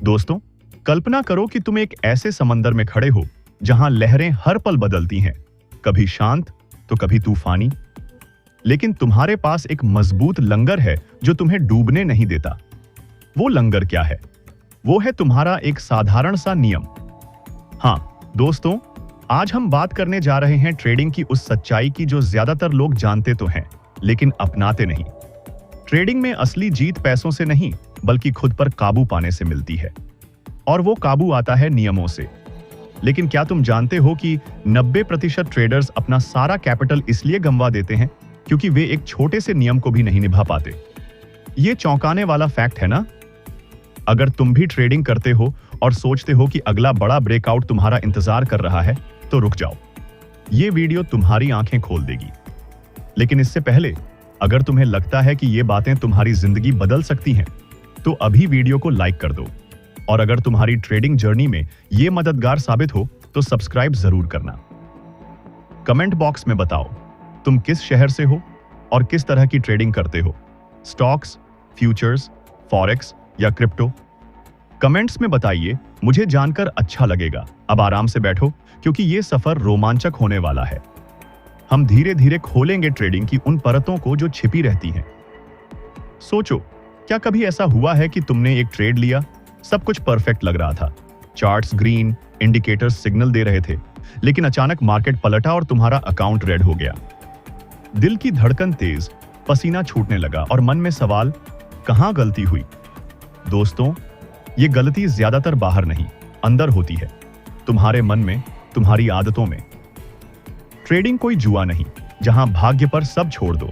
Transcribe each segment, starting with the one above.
दोस्तों, कल्पना करो कि तुम एक ऐसे समंदर में खड़े हो जहां लहरें हर पल बदलती हैं, कभी शांत तो कभी तूफानी। लेकिन तुम्हारे पास एक मजबूत लंगर है जो तुम्हें डूबने नहीं देता। वो लंगर क्या है? वो है तुम्हारा एक साधारण सा नियम। हाँ दोस्तों, आज हम बात करने जा रहे हैं ट्रेडिंग की उस सच्चाई की जो ज्यादातर लोग जानते तो हैं लेकिन अपनाते नहीं। ट्रेडिंग में असली जीत पैसों से नहीं बल्कि खुद पर काबू पाने से मिलती है, और वो काबू आता है नियमों से। लेकिन क्या तुम जानते हो कि 90% ट्रेडर्स अपना सारा कैपिटल इसलिए गंवा देते हैं क्योंकि वे एक छोटे से नियम को भी नहीं निभा पाते। ये चौंकाने वाला फैक्ट है ना? अगर तुम भी ट्रेडिंग करते हो और सोचते हो कि अगला बड़ा ब्रेकआउट तुम्हारा इंतजार कर रहा है, तो रुक जाओ। ये वीडियो तुम्हारी आंखें खोल देगी। लेकिन इससे पहले, अगर तुम्हें लगता है कि ये बातें तुम्हारी जिंदगी बदल सकती हैं, तो अभी वीडियो को लाइक कर दो। और अगर तुम्हारी ट्रेडिंग जर्नी में ये मददगार साबित हो तो सब्सक्राइब जरूर करना। कमेंट बॉक्स में बताओ तुम किस शहर से हो और किस तरह की ट्रेडिंग करते हो, स्टॉक्स, फ्यूचर्स, फॉरेक्स या क्रिप्टो। कमेंट्स में बताइए, मुझे जानकर अच्छा लगेगा। अब आराम से बैठो क्योंकि ये सफर रोमांचक होने वाला है। हम धीरे धीरे खोलेंगे ट्रेडिंग की उन परतों को जो छिपी रहती हैं। सोचो, क्या कभी ऐसा हुआ है कि तुमने एक ट्रेड लिया, सब कुछ परफेक्ट लग रहा था, चार्ट्स ग्रीन, इंडिकेटर्स सिग्नल दे रहे थे, लेकिन अचानक मार्केट पलटा और तुम्हारा अकाउंट रेड हो गया। दिल की धड़कन तेज, पसीना छूटने लगा और मन में सवाल, कहां गलती हुई? दोस्तों, ये गलती ज्यादातर बाहर नहीं, अंदर होती है, तुम्हारे मन में, तुम्हारी आदतों में। ट्रेडिंग कोई जुआ नहीं जहां भाग्य पर सब छोड़ दो।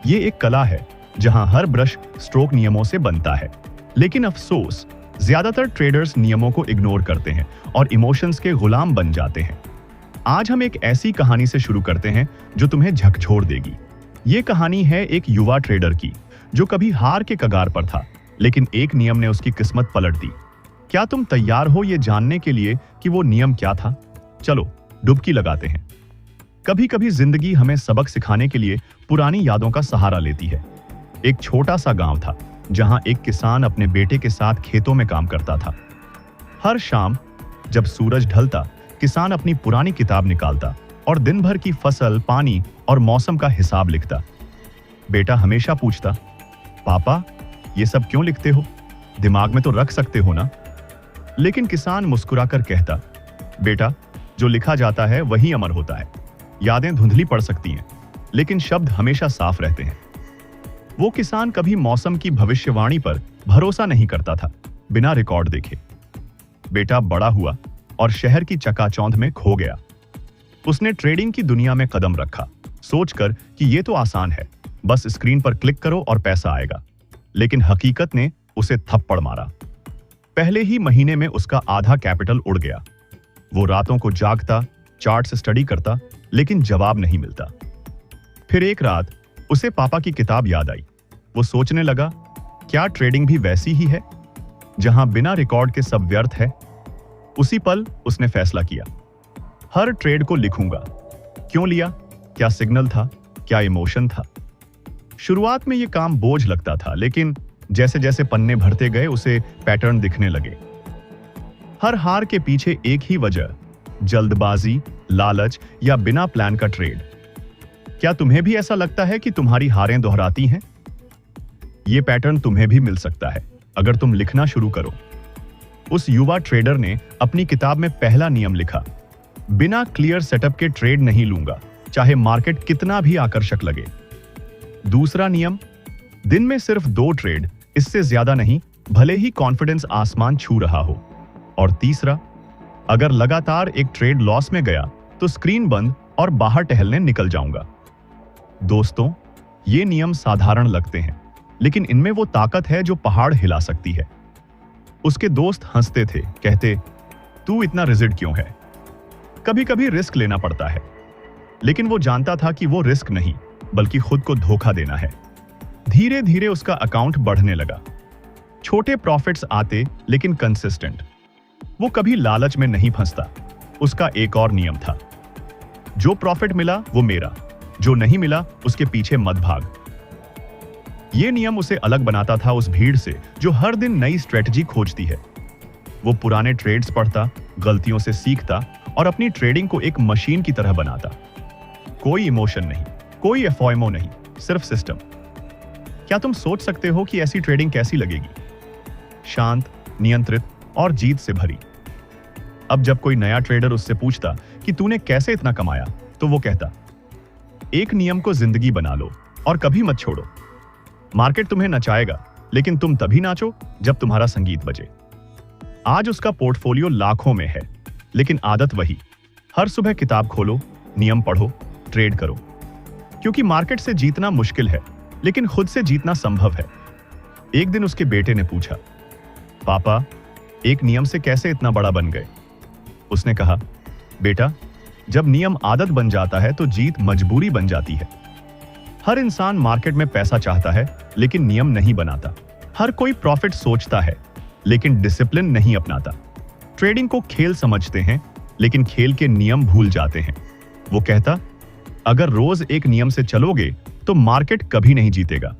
ये एक कला है जहां हर ब्रश स्ट्रोक नियमों से बनता है। लेकिन अफसोस, ज्यादातर ट्रेडर्स नियमों को इग्नोर करते हैं और इमोशंस के गुलाम बन जाते हैं। आज हम एक ऐसी कहानी से शुरू करते हैं जो तुम्हें झकझोर देगी। ये कहानी है एक युवा ट्रेडर की जो कभी हार के कगार पर था, लेकिन एक नियम ने उसकी किस्मत पलट दी। क्या तुम तैयार हो ये जानने के लिए कि वो नियम क्या था? चलो डुबकी लगाते हैं। कभी कभी जिंदगी हमें सबक सिखाने के लिए पुरानी यादों का सहारा लेती है। एक छोटा सा गांव था जहां एक किसान अपने बेटे के साथ खेतों में काम करता था। हर शाम जब सूरज ढलता, किसान अपनी पुरानी किताब निकालता और दिन भर की फसल, पानी और मौसम का हिसाब लिखता। बेटा हमेशा पूछता, पापा ये सब क्यों लिखते हो? दिमाग में तो रख सकते हो ना? लेकिन किसान मुस्कुराकर कहता, बेटा जो लिखा जाता है वही अमर होता है। यादें धुंधली पड़ सकती हैं, लेकिन शब्द हमेशा साफ रहते हैं। वो किसान कभी मौसम की भविष्यवाणी पर भरोसा नहीं करता था, बिना रिकॉर्ड देखे। बेटा बड़ा हुआ और शहर की चकाचौंध में खो गया। उसने ट्रेडिंग की दुनिया में कदम रखा, सोचकर कि ये तो आसान है, बस स्क्रीन पर क्लिक करो और पैसा आएगा। लेकिन हकीकत ने उसे थप्पड़ मारा। पहले ही महीने में उसका आधा कैपिटल उड़ गया। वो रातों को जागता, चार्ट्स स्टडी करता, लेकिन जवाब नहीं मिलता। फिर एक रात उसे पापा की किताब याद आई। वो सोचने लगा, क्या ट्रेडिंग भी वैसी ही है जहां बिना रिकॉर्ड के सब व्यर्थ है? उसी पल उसने फैसला किया, हर ट्रेड को लिखूंगा। क्यों लिया? क्या सिग्नल था? क्या इमोशन था? शुरुआत में यह काम बोझ लगता था, लेकिन जैसे जैसे पन्ने भरते गए उसे पैटर्न दिखने लगे। हर हार के पीछे एक ही वजह, जल्दबाजी, लालच या बिना प्लान का ट्रेड। क्या तुम्हें भी ऐसा लगता है कि तुम्हारी हारें दोहराती हैं? यह पैटर्न तुम्हें भी मिल सकता है अगर तुम लिखना शुरू करो। उस युवा ट्रेडर ने अपनी किताब में पहला नियम लिखा, बिना क्लियर सेटअप के ट्रेड नहीं लूंगा, चाहे मार्केट कितना भी आकर्षक लगे। दूसरा नियम, दिन में सिर्फ 2 ट्रेड, इससे ज्यादा नहीं, भले ही कॉन्फिडेंस आसमान छू रहा हो। और तीसरा, अगर लगातार एक ट्रेड लॉस में गया तो स्क्रीन बंद और बाहर टहलने निकल जाऊंगा। दोस्तों, ये नियम साधारण लगते हैं, लेकिन इनमें वो ताकत है जो पहाड़ हिला सकती है। उसके दोस्त हंसते थे, कहते, तू इतना रिजिड क्यों है? कभी कभी रिस्क लेना पड़ता है। लेकिन वो जानता था कि वो रिस्क नहीं, बल्कि खुद को धोखा देना है। धीरे धीरे उसका अकाउंट बढ़ने लगा। छोटे प्रॉफिट्स आते, लेकिन कंसिस्टेंट। वो कभी लालच में नहीं फंसता। उसका एक और नियम था, जो प्रॉफिट मिला वो मेरा, जो नहीं मिला उसके पीछे मत भाग। ये नियम उसे अलग बनाता था उस भीड़ से जो हर दिन नई स्ट्रेटजी खोजती है। वो पुराने ट्रेड्स पढ़ता, गलतियों से सीखता और अपनी ट्रेडिंग को एक मशीन की तरह बनाता। कोई इमोशन नहीं, कोई एफओएमओ नहीं, सिर्फ सिस्टम। क्या तुम सोच सकते हो कि ऐसी ट्रेडिंग कैसी लगेगी? शांत, नियंत्रित और जीत से भरी। अब जब कोई नया ट्रेडर उससे पूछता कि तूने कैसे इतना कमाया, तो वो कहता, एक नियम को जिंदगी बना लो और कभी मत छोड़ो। मार्केट तुम्हें नचाएगा, लेकिन तुम तभी नाचो जब तुम्हारा संगीत बजे। आज उसका पोर्टफोलियो लाखों में है, लेकिन आदत वही, हर सुबह किताब खोलो, नियम पढ़ो, ट्रेड करो। क्योंकि मार्केट से जीतना मुश्किल है, लेकिन खुद से जीतना संभव है। एक दिन उसके बेटे ने पूछा, पापा, एक नियम से कैसे इतना बड़ा बन गए? उसने कहा, बेटा, जब नियम आदत बन जाता है तो जीत मजबूरी बन जाती है। हर इंसान मार्केट में पैसा चाहता है, लेकिन नियम नहीं बनाता। हर कोई प्रॉफिट सोचता है, लेकिन डिसिप्लिन नहीं अपनाता। ट्रेडिंग को खेल समझते हैं, लेकिन खेल के नियम भूल जाते हैं। वो कहता, अगर रोज एक नियम से चलोगे तो मार्केट कभी नहीं जीतेगा।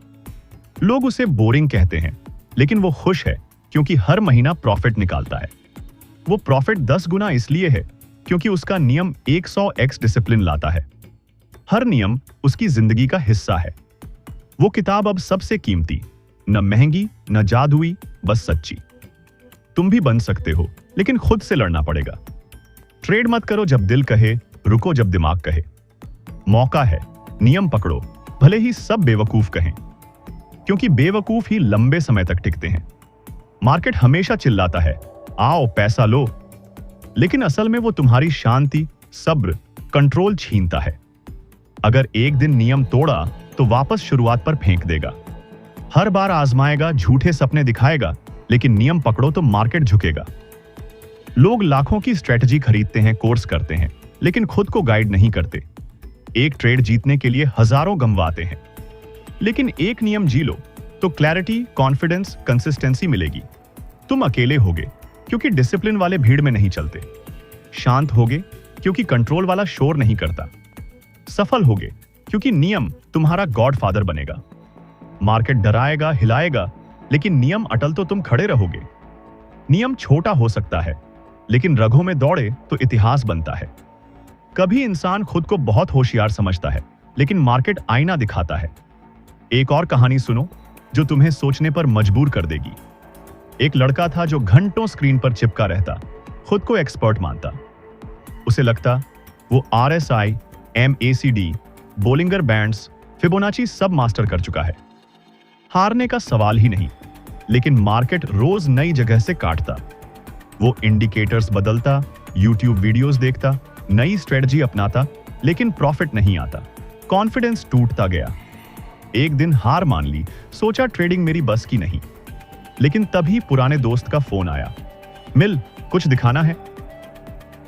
लोग उसे बोरिंग कहते हैं, लेकिन वो खुश है क्योंकि हर महीना प्रॉफिट निकालता है। वो प्रॉफिट 10 गुना इसलिए है क्योंकि उसका नियम 100x डिसिप्लिन लाता है। हर नियम उसकी जिंदगी का हिस्सा है। वो किताब अब सबसे कीमती, न महंगी न जादुई, बस सच्ची। तुम भी बन सकते हो, लेकिन खुद से लड़ना पड़ेगा। ट्रेड मत करो जब दिल कहे, रुको जब दिमाग कहे। मौका है, नियम पकड़ो, भले ही सब बेवकूफ कहें, क्योंकि बेवकूफ ही लंबे समय तक टिकते हैं। मार्केट हमेशा चिल्लाता है, आओ पैसा लो, लेकिन असल में वो तुम्हारी शांति, सब्र, कंट्रोल छीनता है। अगर एक दिन नियम तोड़ा तो वापस शुरुआत पर फेंक देगा। हर बार आजमाएगा, झूठे सपने दिखाएगा, लेकिन नियम पकड़ो तो मार्केट झुकेगा। लोग लाखों की स्ट्रेटजी खरीदते हैं, कोर्स करते हैं, लेकिन खुद को गाइड नहीं करते। एक ट्रेड जीतने के लिए हजारों गंवाते हैं, लेकिन एक नियम जी लो तो क्लैरिटी, कॉन्फिडेंस, कंसिस्टेंसी मिलेगी। तुम अकेले होगे क्योंकि डिसिप्लिन वाले भीड़ में नहीं चलते। शांत होगे क्योंकि कंट्रोल वाला शोर नहीं करता। सफल होगे क्योंकि नियम तुम्हारा गॉडफादर बनेगा। मार्केट डराएगा, हिलाएगा, लेकिन नियम अटल तो तुम खड़े रहोगे। नियम छोटा हो सकता है, लेकिन रगों में दौड़े तो इतिहास बनता है। कभी इंसान खुद को बहुत होशियार समझता है, लेकिन मार्केट आईना दिखाता है। एक और कहानी सुनो जो तुम्हें सोचने पर मजबूर कर देगी। एक लड़का था जो घंटों स्क्रीन पर चिपका रहता, खुद को एक्सपर्ट मानता। उसे लगता वो RSI, MACD, Bollinger bands, Fibonacci सब मास्टर कर चुका है। हारने का सवाल ही नहीं, लेकिन मार्केट रोज नई जगह से काटता। वो इंडिकेटर्स बदलता, YouTube वीडियोस देखता, नई स्ट्रेटजी अपनाता, लेकिन प्रॉफिट नहीं आता। कॉन्फिडेंस टूटता गया। एक दिन हार मान ली, सोचा ट्रेडिंग मेरी बस की नहीं। लेकिन तभी पुराने दोस्त का फोन आया, मिल, कुछ दिखाना है।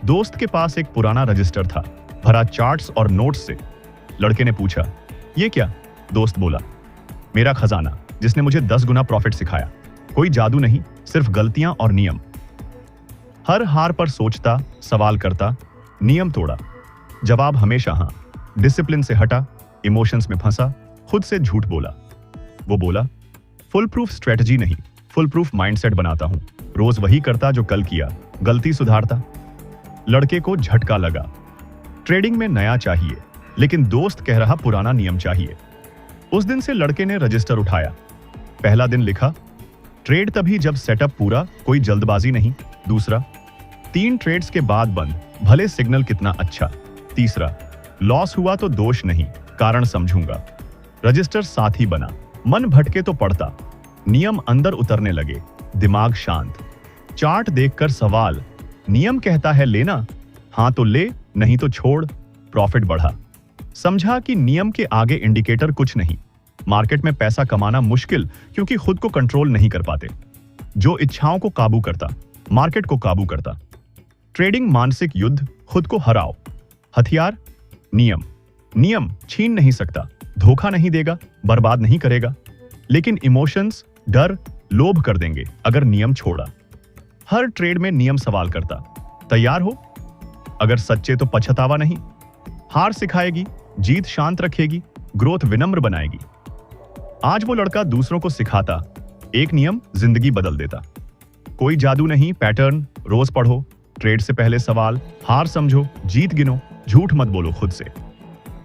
दोस्त के पास एक पुराना रजिस्टर था, भरा चार्ट्स और नोट्स से। लड़के ने पूछा, ये क्या? दोस्त बोला, मेरा खजाना, जिसने मुझे 10 गुना प्रॉफिट सिखाया। कोई जादू नहीं, सिर्फ गलतियां और नियम। हर हार पर सोचता, सवाल करता, नियम तोड़ा। जवाब हमेशा हां। डिसिप्लिन से हटा, इमोशंस में फंसा, खुद से झूठ बोला। वो बोला, फुल प्रूफ स्ट्रेटजी नहीं, फुल प्रूफ माइंडसेट बनाता हूं। रोज वही करता जो कल किया, गलती सुधारता। लड़के को झटका लगा। ट्रेडिंग में नया चाहिए, लेकिन दोस्त कह रहा पुराना नियम चाहिए। उस दिन से लड़के ने रजिस्टर उठाया। पहला दिन लिखा, ट्रेड तभी जब सेटअप पूरा, कोई जल्दबाजी नहीं। दूसरा, 3 ट्रेड्स के बाद बंद, भले सिग्नल कितना अच्छा। तीसरा, लॉस हुआ तो दोष नहीं, कारण समझूंगा। रजिस्टर साथी बना, मन भटके तो पढ़ता, नियम अंदर उतरने लगे, दिमाग शांत। चार्ट देखकर सवाल, नियम कहता है लेना, हां तो ले, नहीं तो छोड़। प्रॉफिट बढ़ा। समझा कि नियम के आगे इंडिकेटर कुछ नहीं। मार्केट में पैसा कमाना मुश्किल क्योंकि खुद को कंट्रोल नहीं कर पाते। जो इच्छाओं को काबू करता, मार्केट को काबू करता। ट्रेडिंग मानसिक युद्ध, खुद को हराओ। हथियार, नियम। नियम छीन नहीं सकता, धोखा नहीं देगा, बर्बाद नहीं करेगा, लेकिन इमोशंस, डर, लोभ कर देंगे अगर नियम छोड़ा। हर ट्रेड में नियम सवाल करता, तैयार हो? अगर सच्चे तो पछतावा नहीं। हार सिखाएगी, जीत शांत रखेगी, ग्रोथ विनम्र बनाएगी। आज वो लड़का दूसरों को सिखाता, एक नियम जिंदगी बदल देता। कोई जादू नहीं, पैटर्न रोज पढ़ो, ट्रेड से पहले सवाल, हार समझो, जीत गिनो, झूठ मत बोलो खुद से।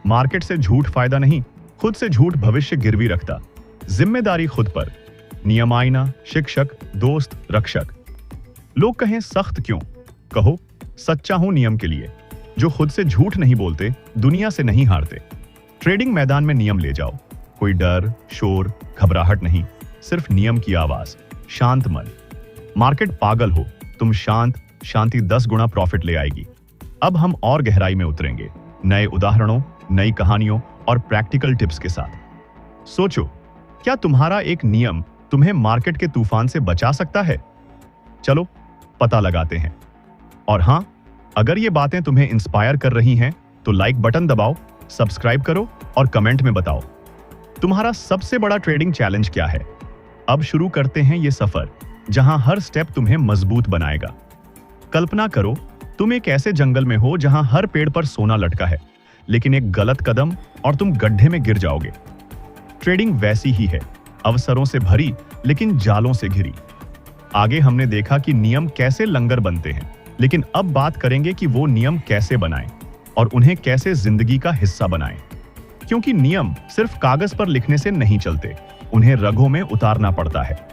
मार्केट से झूठ फायदा नहीं, खुद से झूठ भविष्य गिरवी रखता। जिम्मेदारी खुद पर, नियम आईना, शिक्षक, दोस्त, रक्षक। लोग कहें सख्त क्यों, कहो सच्चा हूं नियम के लिए। जो खुद से झूठ नहीं बोलते दुनिया से नहीं हारते। ट्रेडिंग मैदान में नियम ले जाओ, कोई डर, शोर, घबराहट नहीं, सिर्फ नियम की आवाज, शांत मन। मार्केट पागल हो, तुम शांत, शांति 10 गुना प्रॉफिट ले आएगी। अब हम और गहराई में उतरेंगे, नए उदाहरणों, नई कहानियों और प्रैक्टिकल टिप्स के साथ। सोचो, क्या तुम्हारा एक नियम तुम्हें मार्केट के तूफान से बचा सकता है? चलो पता लगाते हैं। और हां, अगर ये बातें तुम्हें इंस्पायर कर रही हैं तो लाइक बटन दबाओ, सब्सक्राइब करो और कमेंट में बताओ तुम्हारा सबसे बड़ा ट्रेडिंग चैलेंज क्या है। अब शुरू करते हैं ये सफर जहां हर स्टेप तुम्हें मजबूत बनाएगा। कल्पना करो, तुम एक ऐसे जंगल में हो जहां हर पेड़ पर सोना लटका है, लेकिन एक गलत कदम और तुम गड्ढे में गिर जाओगे। ट्रेडिंग वैसी ही है, अवसरों से भरी लेकिन जालों से घिरी। आगे हमने देखा कि नियम कैसे लंगर बनते हैं, लेकिन अब बात करेंगे कि वो नियम कैसे बनाएं और उन्हें कैसे जिंदगी का हिस्सा बनाएं। क्योंकि नियम सिर्फ कागज पर लिखने से नहीं चलते, उन्हें रगों में उतारना पड़ता है।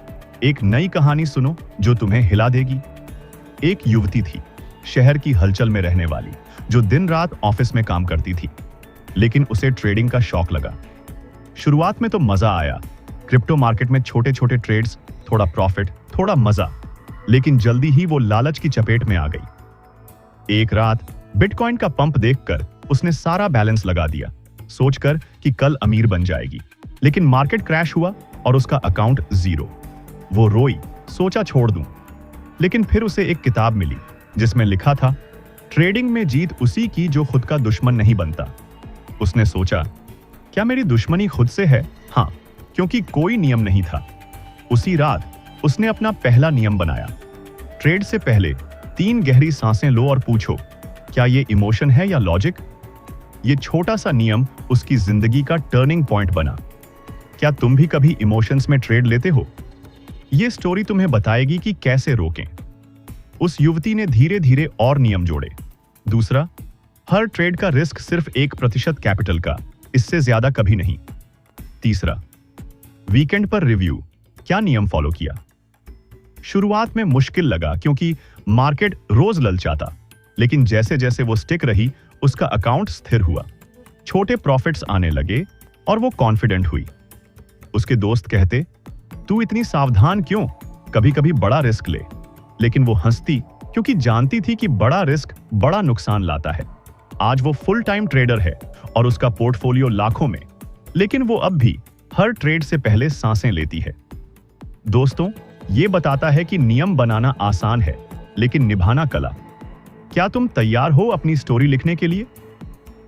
एक नई कहानी सुनो जो तुम्हें हिला देगी। एक युवती थी, शहर की हलचल में रहने वाली, जो दिन रात ऑफिस में काम करती थी, लेकिन उसे ट्रेडिंग का शौक लगा। शुरुआत में तो मजा आया, क्रिप्टो मार्केट में छोटे छोटे ट्रेड्स, थोड़ा प्रॉफिट, थोड़ा मजा। लेकिन जल्दी ही वो लालच की चपेट में आ गई। एक रात बिटकॉइन का पंप देखकर उसने सारा बैलेंस लगा दिया, सोचकर कि कल अमीर बन जाएगी। लेकिन मार्केट क्रैश हुआ और उसका अकाउंट 0। वो रोई, सोचा छोड़ दूं। लेकिन फिर उसे एक किताब मिली जिसमें लिखा था, ट्रेडिंग में जीत उसी की जो खुद का दुश्मन नहीं बनता। उसने सोचा, क्या मेरी दुश्मनी खुद से है? हाँ, क्योंकि कोई नियम नहीं था। उसी रात उसने अपना पहला नियम बनाया। ट्रेड से पहले 3 गहरी सांसें लो और पूछो, क्या ये इमोशन है या लॉजिक? ये छोटा सा नियम उसकी जिंदगी का टर्निंग पॉइंट बना। क्या तुम भी कभी इमोशंस में ट्रेड लेते हो? ये स्टोरी तुम्हें बताएगी कि कैसे रोकें। उस युवती ने धीरे धीरे और नियम जोड़े। दूसरा, हर ट्रेड का रिस्क सिर्फ 1% कैपिटल का, इससे ज्यादा कभी नहीं। तीसरा, वीकेंड पर रिव्यू, क्या नियम फॉलो किया? शुरुआत में मुश्किल लगा क्योंकि मार्केट रोज ललचाता, लेकिन जैसे जैसे वो स्टिक रही उसका अकाउंट स्थिर हुआ, छोटे प्रॉफिट्स आने लगे और वो कॉन्फिडेंट हुई। उसके दोस्त कहते, तू इतनी सावधान क्यों, कभी कभी बड़ा रिस्क ले। लेकिन वो हंसती क्योंकि जानती थी कि बड़ा रिस्क बड़ा नुकसान लाता है। आज वो फुल टाइम ट्रेडर है और उसका पोर्टफोलियो लाखों में, लेकिन वो अब भी हर ट्रेड से पहले सांसें लेती है। दोस्तों, ये बताता है कि नियम बनाना आसान है, लेकिन निभाना कला। क्या तुम तैयार हो अपनी स्टोरी लिखने के लिए?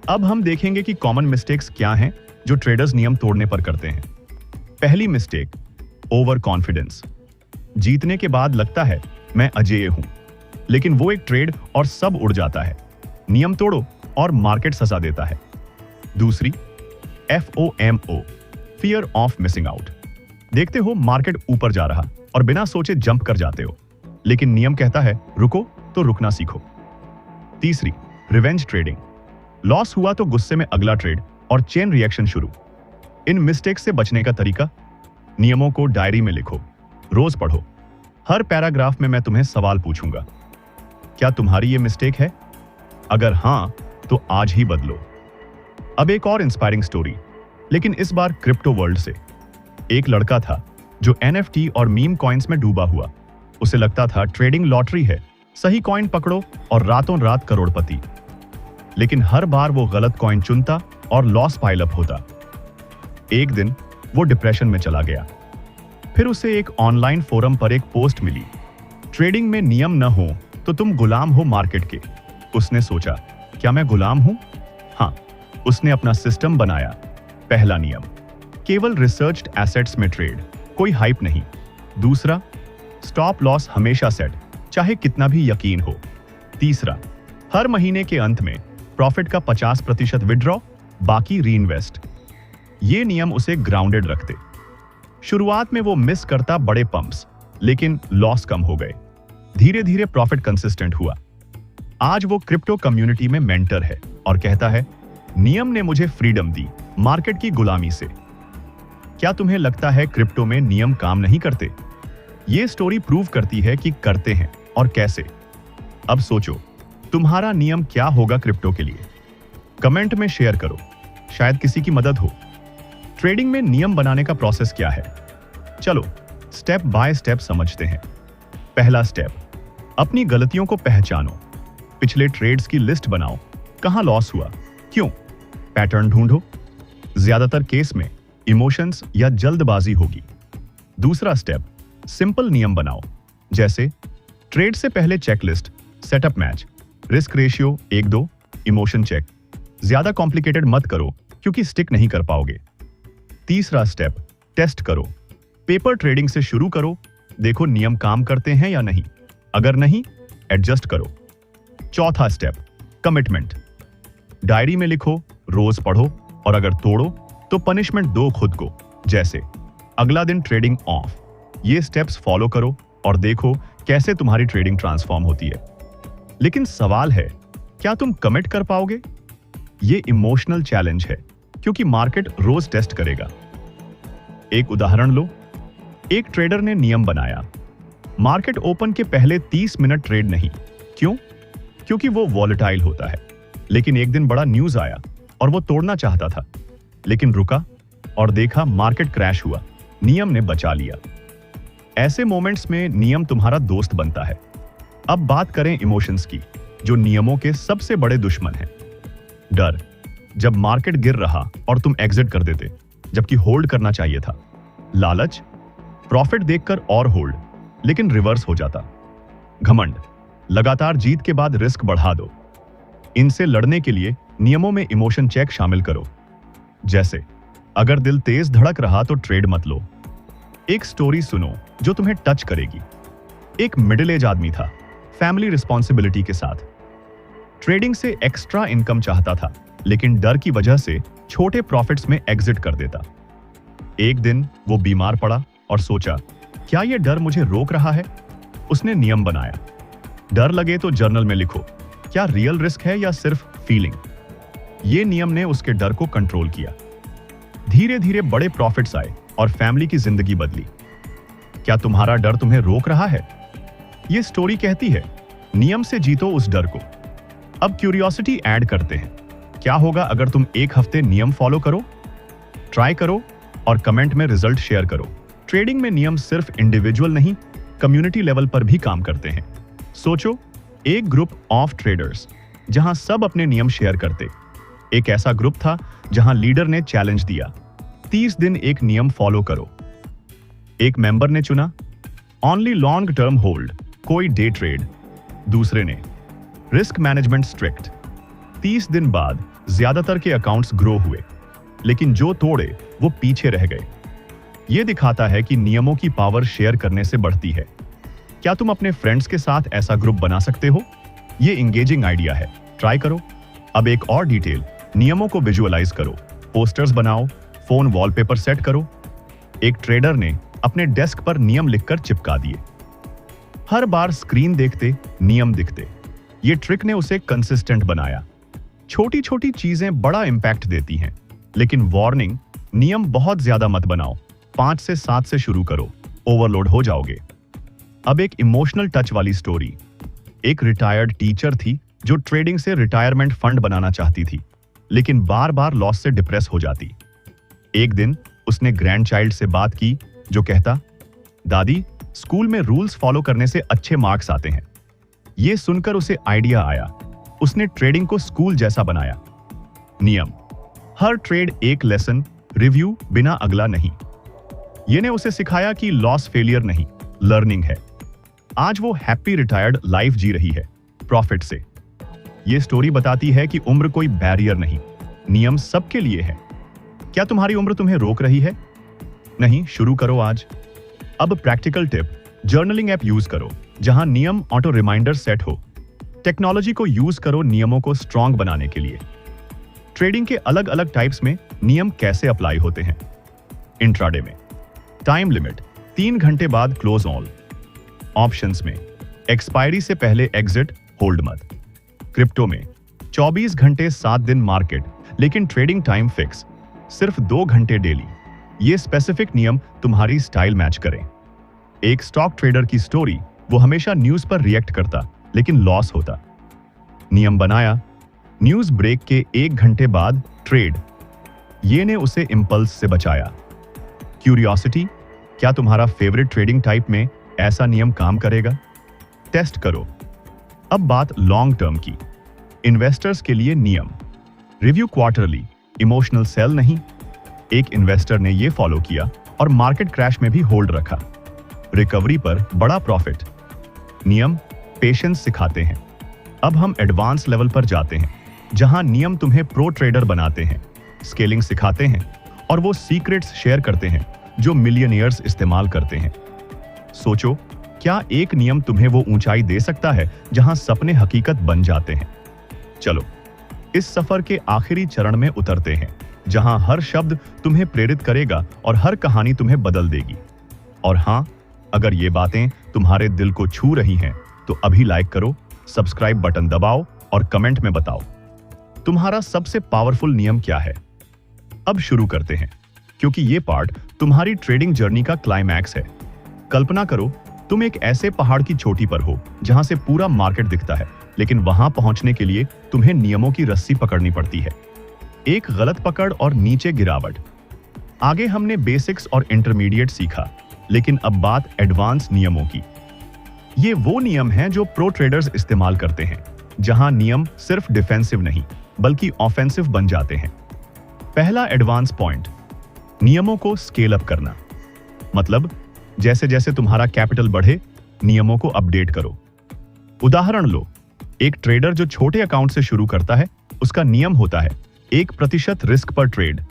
अब हम देखेंगे कि कॉमन मिस्टेक्स क्या हैं जो ट्रेडर्स नियम तोड़ने पर करते हैं। पहली मिस्टेक, ओवर कॉन्फिडेंस। जीतने के बाद लगता है मैं अजेय हूं, लेकिन वो एक ट्रेड और सब उड़ जाता है। नियम तोड़ो और मार्केट सजा देता है। दूसरी, FOMO, fear of missing out. देखते हो मार्केट ऊपर जा रहा और बिना सोचे जंप कर जाते हो, लेकिन नियम कहता है रुको तो रुकना सीखो। तीसरी, रिवेंज ट्रेडिंग। लॉस हुआ तो गुस्से में अगला ट्रेड और चेन रिएक्शन शुरू। इन मिस्टेक्स से बचने का तरीका, नियमों को डायरी में लिखो, रोज पढ़ो। हर पैराग्राफ में मैं तुम्हें सवाल पूछूंगा, क्या तुम्हारी ये मिस्टेक है? अगर हां, तो आज ही बदलो। अब एक और इंस्पायरिंग स्टोरी, लेकिन इस बार क्रिप्टो वर्ल्ड से। एक लड़का था जो NFT और मीम कॉइन्स में डूबा हुआ। उसे लगता था ट्रेडिंग लॉटरी है, सही कॉइन पकड़ो और रातों रात करोड़पति। लेकिन हर बार वो गलत कॉइन चुनता और लॉस पाइल अप होता। एक दिन वो डिप्रेशन में चला गया। फिर उसे एक ऑनलाइन फोरम पर एक पोस्ट मिली, ट्रेडिंग में नियम न हो तो तुम गुलाम हो मार्केट के। उसने सोचा, क्या मैं गुलाम हूं? हां, उसने अपना सिस्टम बनाया। पहला नियम, केवल रिसर्च्ड एसेट्स में ट्रेड, कोई हाइप नहीं। दूसरा, स्टॉप लॉस हमेशा सेट, चाहे कितना भी यकीन हो। तीसरा, हर महीने के अंत में प्रॉफिट का 50% विड्रॉ, बाकी रीइन्वेस्ट। ये नियम उसे ग्राउंडेड रखते। शुरुआत में वो मिस करता बड़े पंप्स, लेकिन लॉस कम हो गए। धीरे धीरे प्रॉफिट कंसिस्टेंट हुआ। आज वो क्रिप्टो कम्युनिटी में मेंटर है और कहता है, नियम ने मुझे फ्रीडम दी मार्केट की गुलामी से। क्या तुम्हें लगता है क्रिप्टो में नियम काम नहीं करते? ये स्टोरी प्रूव करती है कि करते हैं, और कैसे। अब सोचो, तुम्हारा नियम क्या होगा क्रिप्टो के लिए? कमेंट में शेयर करो, शायद किसी की मदद हो। ट्रेडिंग में नियम बनाने का प्रोसेस क्या है? चलो स्टेप बाय स्टेप समझते हैं। पहला स्टेप, अपनी गलतियों को पहचानो। पिछले ट्रेड्स की लिस्ट बनाओ, कहां लॉस हुआ, क्यों। पैटर्न ढूंढो। ज्यादातर केस में इमोशंस या जल्दबाजी होगी। दूसरा स्टेप, सिंपल नियम बनाओ, जैसे ट्रेड से पहले checklist, setup match, risk ratio 1-2, emotion check. ज्यादा कॉम्प्लिकेटेड मत करो क्योंकि स्टिक नहीं कर पाओगे। तीसरा स्टेप, टेस्ट करो। पेपर ट्रेडिंग से शुरू करो, देखो नियम काम करते हैं या नहीं। अगर नहीं, एडजस्ट करो। चौथा स्टेप, कमिटमेंट। डायरी में लिखो, रोज पढ़ो, और अगर तोड़ो तो पनिशमेंट दो खुद को, जैसे अगला दिन ट्रेडिंग ऑफ। ये स्टेप्स फॉलो करो और देखो कैसे तुम्हारी ट्रेडिंग ट्रांसफॉर्म होती है। लेकिन सवाल है, क्या तुम कमिट कर पाओगे? ये इमोशनल चैलेंज है क्योंकि मार्केट रोज टेस्ट करेगा। एक उदाहरण लो, एक ट्रेडर ने नियम बनाया, मार्केट ओपन के पहले 30 मिनट ट्रेड नहीं। क्यों? क्योंकि वो वॉलेटाइल होता है। लेकिन एक दिन बड़ा न्यूज आया और वो तोड़ना चाहता था, लेकिन रुका और देखा मार्केट क्रैश हुआ, नियम ने बचा लिया। ऐसे मोमेंट्स में नियम तुम्हारा दोस्त बनता है। अब बात करें इमोशंस की, जो नियमों के सबसे बड़े दुश्मन हैं। डर, जब मार्केट गिर रहा और तुम एग्जिट कर देते जबकि होल्ड करना चाहिए था। लालच, प्रॉफिट देखकर और होल्ड, लेकिन रिवर्स हो जाता। घमंड, लगातार जीत के बाद रिस्क बढ़ा दो। इनसे लड़ने के लिए नियमों में इमोशन चेक शामिल करो, जैसे अगर दिल तेज धड़क रहा तो ट्रेड मत लो। एक स्टोरी सुनो जो तुम्हें टच करेगी। एक मिडिल एज आदमी था, फैमिली रिस्पॉन्सिबिलिटी के साथ। ट्रेडिंग से एक्स्ट्रा इनकम चाहता था, लेकिन डर की वजह से छोटे प्रॉफिट्स में एग्जिट कर देता। एक दिन वो बीमार पड़ा और सोचा, क्या यह डर मुझे रोक रहा है? उसने नियम बनाया, डर लगे तो जर्नल में लिखो, क्या रियल रिस्क है या सिर्फ फीलिंग। ये नियम ने उसके डर को कंट्रोल किया। धीरे धीरे बड़े प्रॉफिट्स आए और फैमिली की जिंदगी बदली। क्या तुम्हारा डर तुम्हें रोक रहा है? ये स्टोरी कहती है, नियम से जीतो उस डर को। अब क्यूरियोसिटी ऐड करते हैं, क्या होगा अगर तुम एक हफ्ते नियम फॉलो करो? ट्राई करो और कमेंट में रिजल्ट शेयर करो। ट्रेडिंग में नियम सिर्फ इंडिविजुअल नहीं, कम्युनिटी लेवल पर भी काम करते हैं। सोचो, एक ग्रुप ऑफ ट्रेडर्स जहां सब अपने नियम शेयर करते। एक ऐसा ग्रुप था जहां लीडर ने चैलेंज दिया, 30 दिन एक नियम फॉलो करो। एक मेंबर ने चुना, ओनली लॉन्ग टर्म होल्ड, कोई डे ट्रेड। दूसरे ने रिस्क मैनेजमेंट स्ट्रिक्ट। 30 दिन बाद ज्यादातर के अकाउंट्स ग्रो हुए, लेकिन जो तोड़े वो पीछे रह गए। यह दिखाता है कि नियमों की पावर शेयर करने से बढ़ती है। क्या तुम अपने फ्रेंड्स के साथ ऐसा ग्रुप बना सकते हो? यह इंगेजिंग आइडिया है, ट्राई करो। अब एक और डिटेल, नियमों को विजुअलाइज करो, पोस्टर्स बनाओ, फोन वॉलपेपर सेट करो। एक ट्रेडर ने अपने डेस्क पर नियम लिखकर चिपका दिए। हर बार स्क्रीन देखते नियम दिखते। ये ट्रिक ने उसे कंसिस्टेंट बनाया। छोटी छोटी चीजें बड़ा इंपैक्ट देती हैं, लेकिन वार्निंग, नियम बहुत ज्यादा मत बनाओ। 5 से 7 से शुरू करो, ओवरलोड हो जाओगे। अब एक इमोशनल टच वाली स्टोरी। एक रिटायर्ड टीचर थी जो ट्रेडिंग से रिटायरमेंट फंड बनाना चाहती थी, लेकिन बार बार लॉस से डिप्रेस हो जाती। एक दिन उसने ग्रैंडचाइल्ड से बात की जो कहता, दादी, स्कूल में रूल्स फॉलो करने से अच्छे मार्क्स आते हैं। यह सुनकर उसे आइडिया आया। उसने ट्रेडिंग को स्कूल जैसा बनाया। नियम, हर ट्रेड एक लेसन, रिव्यू बिना अगला नहीं। यह ने उसे सिखाया कि लॉस फेलियर नहीं, लर्निंग है। आज वो हैप्पी रिटायर्ड लाइफ जी रही है, प्रॉफिट से। यह स्टोरी बताती है कि उम्र कोई बैरियर नहीं, नियम सबके लिए है। क्या तुम्हारी उम्र तुम्हें रोक रही है? नहीं, शुरू करो आज। अब practical tip, journaling app use करो जहां नियम ऑटो रिमाइंडर सेट हो। टेक्नोलॉजी को यूज करो नियमों को स्ट्रॉन्ग बनाने के लिए। ट्रेडिंग के अलग अलग टाइप्स में नियम कैसे अप्लाई होते हैं? इंट्राडे में टाइम लिमिट, 3 घंटे बाद क्लोज ऑल। ऑप्शंस में एक्सपायरी से पहले एग्जिट, होल्ड मत। क्रिप्टो में 24 घंटे 7 दिन मार्केट, लेकिन ट्रेडिंग टाइम फिक्स, सिर्फ 2 घंटे डेली। ये स्पेसिफिक नियम तुम्हारी स्टाइल मैच करें। एक स्टॉक ट्रेडर की स्टोरी, वो हमेशा न्यूज पर रिएक्ट करता लेकिन लॉस होता। नियम बनाया, न्यूज ब्रेक के 1 घंटे बाद ट्रेड। ये ने उसे इंपल्स से बचाया। क्यूरियोसिटी, क्या तुम्हारा फेवरेट ट्रेडिंग टाइप में ऐसा नियम काम करेगा? टेस्ट करो। अब बात लॉन्ग टर्म की। इन्वेस्टर्स के लिए नियम, रिव्यू क्वार्टरली, इमोशनल सेल नहीं। एक इन्वेस्टर ने यह फॉलो किया और मार्केट क्रैश में भी होल्ड रखा, रिकवरी पर बड़ा प्रॉफिट। नियम पेशेंस सिखाते हैं। अब हम एडवांस लेवल पर जाते हैं, जहां नियम तुम्हें प्रो ट्रेडर बनाते हैं, स्केलिंग सिखाते हैं और वो सीक्रेट्स शेयर करते हैं जो मिलियनियर्स इस्तेमाल करते हैं। सोचो, क्या एक नियम तुम्हें वो ऊंचाई दे सकता है जहां सपने हकीकत बन जाते हैं? चलो इस सफर के आखिरी चरण में उतरते हैं, जहां हर शब्द तुम्हें प्रेरित करेगा और हर कहानी तुम्हें बदल देगी। और हां, अगर ये बातें तुम्हारे दिल को छू रही हैं तो अभी लाइक करो, सब्सक्राइब बटन दबाओ और कमेंट में बताओ तुम्हारा सबसे पावरफुल नियम क्या है। अब शुरू करते हैं, क्योंकि ये पार्ट तुम्हारी ट्रेडिंग जर्नी का क्लाइमैक्स है। कल्पना करो, तुम एक ऐसे पहाड़ की चोटी पर हो जहां से पूरा मार्केट दिखता है, लेकिन वहां पहुंचने के लिए तुम्हें नियमों की रस्सी पकड़नी पड़ती है। एक गलत पकड़ और नीचे गिरावट। आगे हमने बेसिक्स और इंटरमीडिएट सीखा, लेकिन अब बात एडवांस नियमों की। ये वो नियम हैं जो प्रो ट्रेडर्स इस्तेमाल करते हैं, जहां नियम सिर्फ डिफेंसिव नहीं बल्कि ऑफेंसिव बन जाते हैं। पहला एडवांस पॉइंट, नियमों को स्केल अप करना। मतलब जैसे जैसे तुम्हारा कैपिटल बढ़े, नियमों को अपडेट करो। उदाहरण लो, एक ट्रेडर जो छोटे अकाउंट से शुरू करता है, उसका नियम होता है 1% रिस्क पर ट्रेड।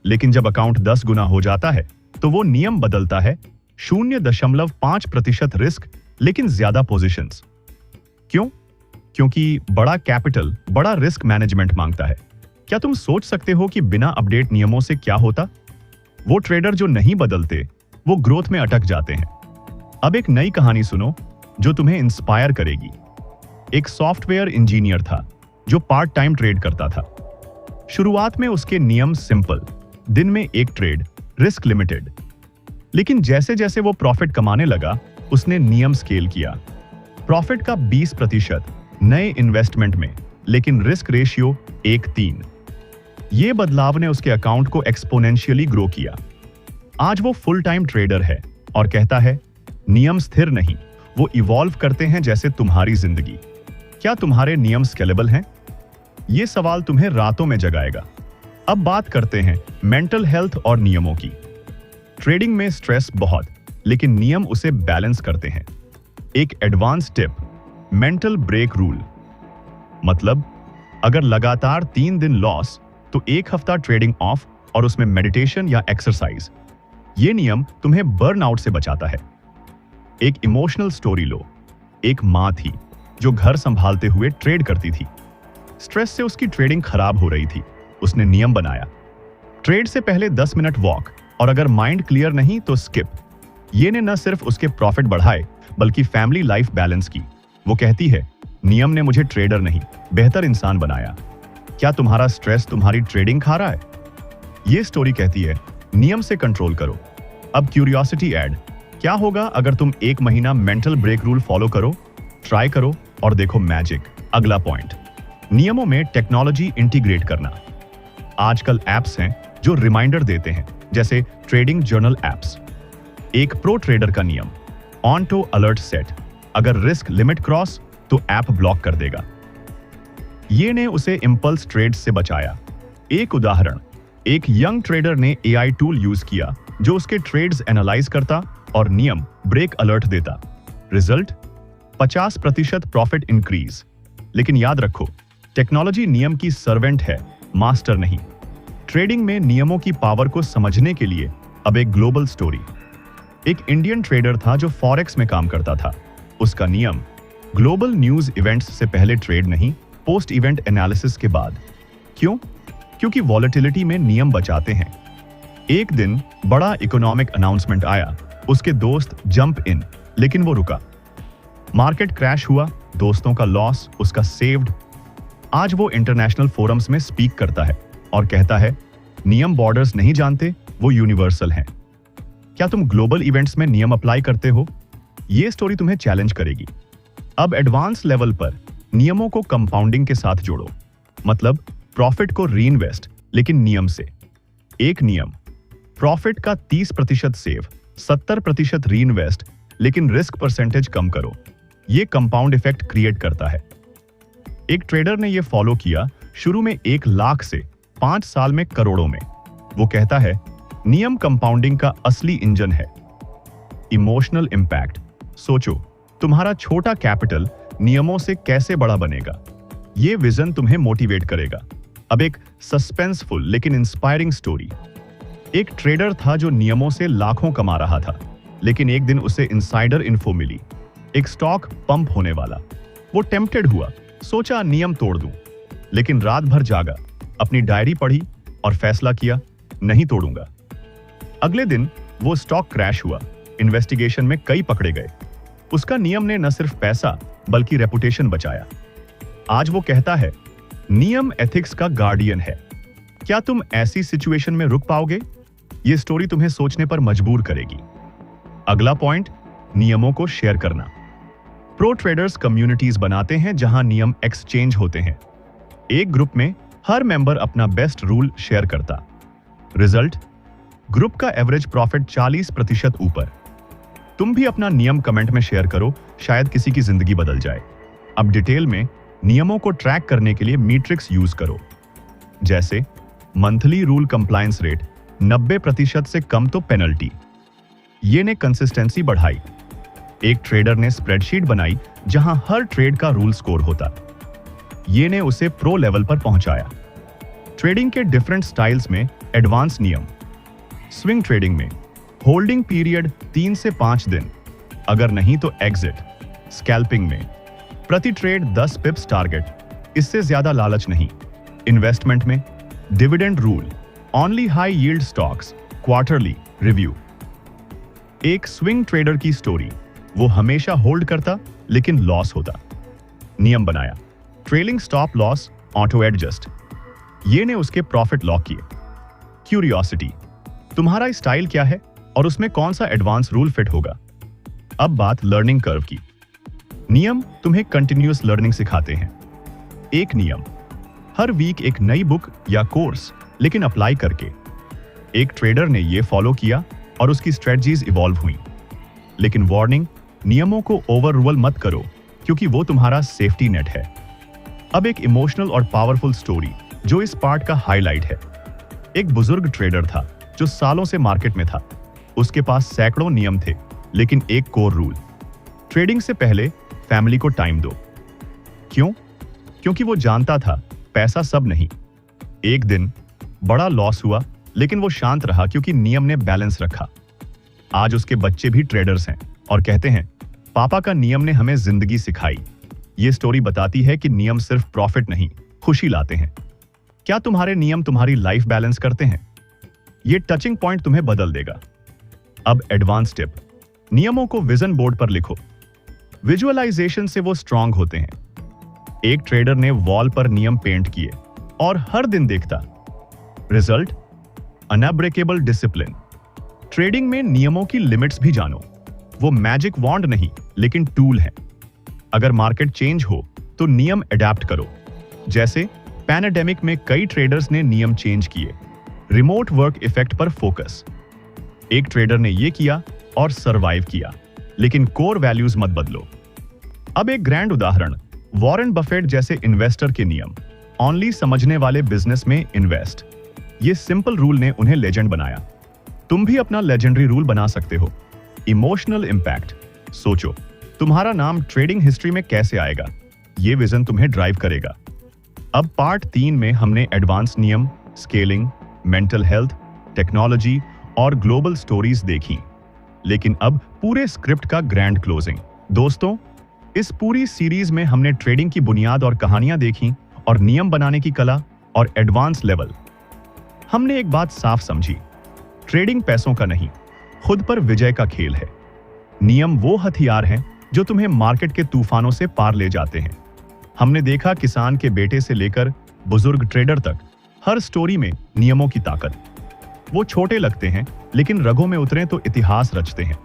लेकिन जब अकाउंट 10 गुना हो जाता है तो वो नियम बदलता है 0.5% रिस्क लेकिन ज्यादा पोजीशंस। क्यों? क्योंकि बड़ा कैपिटल बड़ा रिस्क मैनेजमेंट मांगता है। क्या तुम सोच सकते हो कि बिना अपडेट नियमों से क्या होता? वो ट्रेडर जो नहीं बदलते, वो ग्रोथ में अटक जाते हैं। अब एक नई कहानी सुनो जो तुम्हें इंस्पायर करेगी। एक सॉफ्टवेयर इंजीनियर था जो पार्ट टाइम ट्रेड करता था। शुरुआत में उसके नियम सिंपल, दिन में 1 ट्रेड, रिस्क लिमिटेड। लेकिन जैसे जैसे वो प्रॉफिट कमाने लगा, उसने नियम स्केल किया। प्रॉफिट का 20% नए इन्वेस्टमेंट में, लेकिन रिस्क रेशियो 1:3। ये बदलाव ने उसके अकाउंट को एक्सपोनेंशियली ग्रो किया। आज वो फुल टाइम ट्रेडर है और कहता है, नियम स्थिर नहीं, वो इवॉल्व करते हैं जैसे तुम्हारी जिंदगी। क्या तुम्हारे नियम स्केलेबल हैं? ये सवाल तुम्हें रातों में जगाएगा। अब बात करते हैं मेंटल हेल्थ और नियमों की। ट्रेडिंग में स्ट्रेस बहुत, लेकिन नियम उसे बैलेंस करते हैं। एक advance tip, mental break rule. मतलब अगर लगातार 3 दिन लॉस, तो 1 हफ्ता ट्रेडिंग ऑफ और उसमें मेडिटेशन या एक्सरसाइज। ये नियम तुम्हें बर्नआउट से बचाता है। एक इमोशनल स्टोरी लो। एक मां थी जो घर संभालते हुए ट्रेड करती थी। स्ट्रेस से उसकी ट्रेडिंग खराब हो रही थी। उसने नियम बनाया, ट्रेड से पहले 10 मिनट वॉक, और अगर माइंड क्लियर नहीं तो स्किप। ये ने न सिर्फ उसके प्रॉफिट बढ़ाए बल्कि फैमिली लाइफ बैलेंस की। वो कहती है, नियम ने मुझे ट्रेडर नहीं बेहतर इंसान बनाया। क्या तुम्हारा स्ट्रेस तुम्हारी ट्रेडिंग खा रहा है? ये स्टोरी कहती है, नियम से कंट्रोल करो। अब क्यूरियोसिटी ऐड, क्या होगा अगर तुम 1 महीना मेंटल ब्रेक रूल फॉलो करो? ट्राई करो और देखो मैजिक। अगला पॉइंट, नियमों में टेक्नोलॉजी इंटीग्रेट करना। आजकल एप्स हैं जो रिमाइंडर देते हैं, जैसे ट्रेडिंग जर्नल एप्स। एक प्रो ट्रेडर का नियम, ऑटो अलर्ट सेट। अगर रिस्क लिमिट क्रॉस तो ऐप ब्लॉक कर देगा। ये ने उसे इंपल्स ट्रेड से बचाया। एक उदाहरण, एक यंग ट्रेडर ने एआई टूल यूज किया जो उसके ट्रेड्स एनालाइज करता और नियम ब्रेक अलर्ट देता। Result 50% profit increase. लेकिन याद रखो, टेक्नोलॉजी नियम की सर्वेंट है, मास्टर नहीं। ट्रेडिंग में नियमों की पावर को समझने के लिए अब एक ग्लोबल स्टोरी। एक इंडियन ट्रेडर था जो फॉरेक्स में काम करता था। उसका नियम, ग्लोबल न्यूज इवेंट्स से पहले ट्रेड नहीं, पोस्ट इवेंट एनालिसिस के बाद। क्यों? क्योंकि वॉलेटिलिटी में नियम बचाते हैं। एक दिन बड़ा इकोनॉमिक अनाउंसमेंट आया, उसके दोस्त जंप इन, लेकिन वो रुका। मार्केट क्रैश हुआ, दोस्तों का लॉस, उसका सेव्ड। आज वो इंटरनेशनल फोरम्स में स्पीक करता है और कहता है, नियम बॉर्डर्स नहीं जानते, वो यूनिवर्सल हैं। क्या तुम ग्लोबल इवेंट्स में नियम अप्लाई करते हो? ये स्टोरी तुम्हें चैलेंज करेगी। अब एडवांस लेवल पर नियमों को कंपाउंडिंग के साथ जोड़ो, मतलब प्रॉफिट को रीइन्वेस्ट, लेकिन नियम से। एक नियम, प्रॉफिट का 30% सेव, 70% रीइन्वेस्ट, लेकिन रिस्क परसेंटेज कम करो। ये कंपाउंड इफेक्ट क्रिएट करता है। एक ट्रेडर ने यह फॉलो किया, शुरू में 1 लाख से 5 साल में करोड़ों में। वो कहता है, नियम कंपाउंडिंग का असली इंजन है। इमोशनल इंपैक्ट, सोचो तुम्हारा छोटा कैपिटल नियमों से कैसे बड़ा बनेगा। ये विजन तुम्हें मोटिवेट करेगा। अब एक सस्पेंसफुल लेकिन इंस्पायरिंग स्टोरी। एक ट्रेडर था जो नियमों से लाखों कमा रहा था, लेकिन एक दिन उसे इनसाइडर इन्फो मिली, एक स्टॉक पंप होने वाला। वो टेम्प्टेड हुआ, सोचा नियम तोड़ दूं, लेकिन रात भर जागा, अपनी डायरी पढ़ी और फैसला किया, नहीं तोड़ूंगा। अगले दिन वो स्टॉक क्रैश हुआ, इन्वेस्टिगेशन में कई पकड़े गए। उसका नियम ने न सिर्फ पैसा बल्कि रेपुटेशन बचाया। आज वो कहता है, नियम एथिक्स का गार्डियन है। क्या तुम ऐसी सिचुएशन में रुक पाओगे? ये स्टोरी तुम्हें सोचने पर मजबूर करेगी। अगला पॉइंट, नियमों को शेयर करना। प्रो ट्रेडर्स कम्युनिटीज बनाते हैं जहां नियम एक्सचेंज होते हैं। एक ग्रुप में हर मेंबर अपना बेस्ट रूल शेयर करता। रिजल्ट, ग्रुप का एवरेज प्रॉफिट 40% ऊपर। तुम भी अपना नियम कमेंट में शेयर करो, शायद किसी की जिंदगी बदल जाए। अब डिटेल में नियमों को ट्रैक करने के लिए मीट्रिक्स यूज करो, जैसे मंथली रूल कंप्लायंस रेट 90% से कम तो पेनल्टी। ये ने कंसिस्टेंसी बढ़ाई। एक ट्रेडर ने स्प्रेडशीट बनाई जहां हर ट्रेड का रूल स्कोर होता। ये ने उसे प्रो लेवल पर पहुंचाया। ट्रेडिंग के डिफरेंट स्टाइल्स में एडवांस नियम। स्विंग ट्रेडिंग में होल्डिंग पीरियड 3 से 5 दिन, अगर नहीं तो एग्जिट। स्कैल्पिंग में प्रति ट्रेड 10 पिप्स टारगेट, इससे ज्यादा लालच नहीं। इन्वेस्टमेंट में dividend rule, only high yield stocks, quarterly review. एक स्विंग ट्रेडर की स्टोरी, वो हमेशा होल्ड करता लेकिन लॉस होता। नियम बनाया, trailing stop loss, auto adjust. ये ने उसके प्रॉफिट लॉक किए। क्यूरियोसिटी, तुम्हारा स्टाइल क्या है और उसमें कौन सा एडवांस रूल फिट होगा। अब बात लर्निंग कर्व की। नियम तुम्हें कंटिन्यूअस लर्निंग सिखाते हैं। एक नियम, हर वीक एक नई बुक या कोर्स, लेकिन अप्लाई करके। एक ट्रेडर ने यह फॉलो किया और उसकी स्ट्रेटजीज इवॉल्व हुई। लेकिन वार्निंग, नियमों को ओवर रूल मत करो, क्योंकि वो तुम्हारा सेफ्टी नेट है। अब एक इमोशनल और पावरफुल स्टोरी जो इस पार्ट का हाईलाइट है। एक बुजुर्ग ट्रेडर था जो सालों से मार्केट में था। उसके पास सैकड़ों नियम थे, लेकिन एक कोर रूल, ट्रेडिंग से पहले फैमिली को टाइम दो। क्यों? क्योंकि वो जानता था पैसा सब नहीं। एक दिन बड़ा लॉस हुआ, लेकिन वो शांत रहा क्योंकि नियम ने बैलेंस रखा। आज उसके बच्चे भी ट्रेडर्स हैं और कहते हैं, पापा का नियम ने हमें जिंदगी सिखाई। ये स्टोरी बताती है कि नियम सिर्फ प्रॉफिट नहीं, खुशी लाते हैं। क्या तुम्हारे नियम तुम्हारी लाइफ बैलेंस करते हैं? ये टचिंग पॉइंट तुम्हें बदल देगा। अब एडवांस टिप, नियमों को विजन बोर्ड पर लिखो। विजुअलाइजेशन से वो स्ट्रांग होते हैं। एक ट्रेडर ने वॉल पर नियम पेंट किए और हर दिन देखता। Result, unbreakable discipline. ट्रेडिंग में नियमों की लिमिट्स भी जानो। वो मैजिक वॉन्ड नहीं, लेकिन टूल है। अगर मार्केट चेंज हो तो नियम अडेप्ट करो। जैसे पैंडेमिक में कई ट्रेडर्स ने नियम चेंज किए। रिमोट वर्क इफेक्ट पर फोकस। एक ट्रेडर ने यह किया और सरवाइव किया, लेकिन कोर वैल्यूज मत बदलो। अब एक ग्रैंड उदाहरण, वॉरेन बफेट जैसे इन्वेस्टर के नियम। ओनली समझने वाले बिजनेस में इन्वेस्ट। ये सिंपल रूल ने उन्हें लेजेंड बनाया। तुम भी अपना लेजेंडरी रूल बना सकते हो। इमोशनल इंपैक्ट, सोचो तुम्हारा नाम ट्रेडिंग हिस्ट्री में कैसे आएगा। ये विजन तुम्हें ड्राइव करेगा। अब पार्ट 3 में हमने एडवांस नियम, स्केलिंग, मेंटल हेल्थ, टेक्नोलॉजी और ग्लोबल स्टोरीज देखी। लेकिन अब पूरे स्क्रिप्ट का ग्रैंड क्लोजिंग। दोस्तों, इस पूरी सीरीज में हमने ट्रेडिंग की बुनियाद और कहानियां देखी और नियम बनाने की कला और एडवांस लेवल। हमने एक बात साफ समझी, ट्रेडिंग पैसों का नहीं, खुद पर विजय का खेल है। नियम वो हथियार हैं जो तुम्हें मार्केट के तूफानों से पार ले जाते हैं। हमने देखा किसान के बेटे से लेकर बुजुर्ग ट्रेडर तक, हर स्टोरी में नियमों की ताकत। वो छोटे लगते हैं, लेकिन रगों में उतरे तो इतिहास रचते हैं।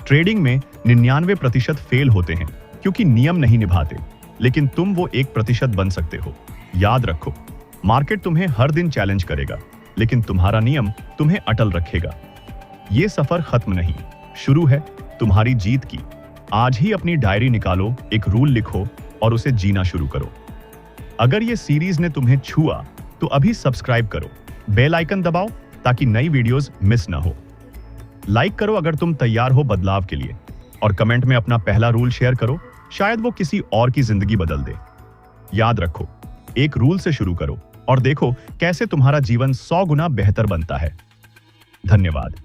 ट्रेडिंग में 99% फेल होते हैं क्योंकि नियम नहीं निभाते, लेकिन तुम वो 1% बन सकते हो। याद रखो, मार्केट तुम्हें हर दिन चैलेंज करेगा, लेकिन तुम्हारा नियम तुम्हें अटल रखेगा। ये सफर खत्म नहीं, शुरू है तुम्हारी जीत की। आज ही अपनी डायरी निकालो, एक रूल लिखो और उसे जीना शुरू करो। अगर ये सीरीज ने तुम्हें छुआ तो अभी सब्सक्राइब करो, बेल आइकन दबाओ ताकि नई वीडियोस मिस ना हो। लाइक करो अगर तुम तैयार हो बदलाव के लिए, और कमेंट में अपना पहला रूल शेयर करो, शायद वो किसी और की जिंदगी बदल दे। याद रखो, एक रूल से शुरू करो और देखो कैसे तुम्हारा जीवन 100 गुना बेहतर बनता है। धन्यवाद।